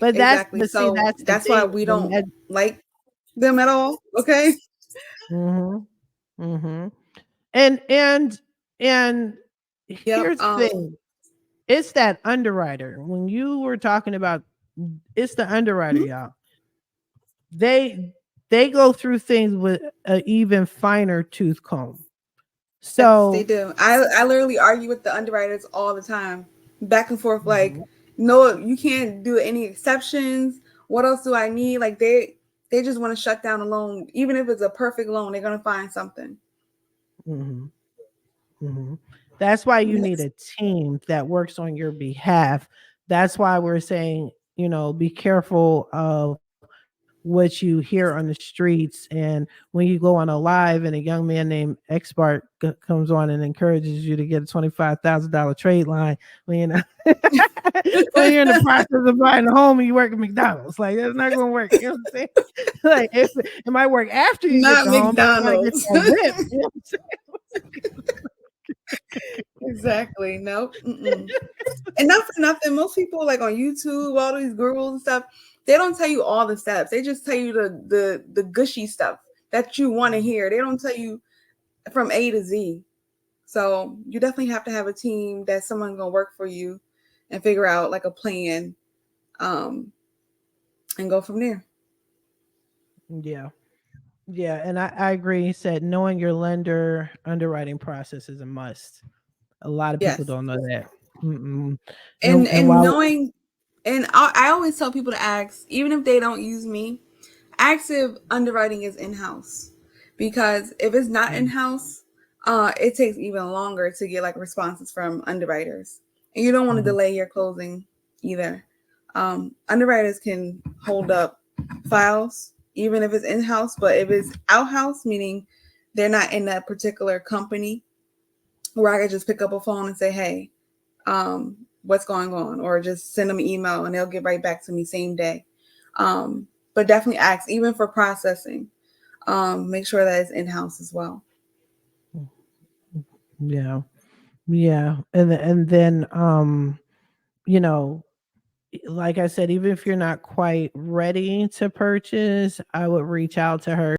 But Exactly. but see, So that's the that's why thing. we don't like them at all. Okay. Mm-hmm. Mm-hmm. And Yep. here's the thing. It's that underwriter. When you were talking about, it's the underwriter, mhm. y'all. They they go through things with an even finer tooth comb. Yes, they So, do. I literally argue with the underwriters all the time, back and forth. Like, mhm, no, you can't do any exceptions. What else do I need? Like they just want to shut down a loan, even if it's a perfect loan. They're gonna find something. mhm, mhm. That's why you need Yes. a team that works on your behalf. That's why we're saying, be careful of what you hear on the streets. And when you go on a live and a young man named Expert comes on and encourages you to get a $25,000 trade line, when you know, when you're in the process of buying a home and you work at McDonald's, like that's not going to work. You know what I'm saying? Like it might work after you get Not the home. You might get McDonald's. that whip. You know what I'm Exactly. Nope. Mm-mm. And not for nothing, most people like on YouTube, all these gurus and stuff, they don't tell you all the steps. They just tell you the gushy stuff that you want to saying? hear. They don't tell you from A to Z. So you definitely have to have a team that someone's gonna work for you and figure out like a plan, um, and go from there. Yeah. Yeah. And I agree. He said knowing your lender underwriting process is a must. A lot of people Yes, don't know that. Mm-mm. And and while knowing, and I always tell people to ask, even if they don't use me, ask if underwriting is in house, because if it's not in house, it takes even longer to get like responses from underwriters, and you don't want to Mhm. delay your closing either. Underwriters can hold up files even if it's in house, but if it's out house, meaning they're not in that particular company, where I could just pick up a phone and say, "Hey, what's going on," or just send them an email and they'll get right back to me same day. But definitely ask, even for processing, make sure that it's in house as well. Yeah. Yeah. And then you know, like I said, even if you're not quite ready to purchase, I would reach out to her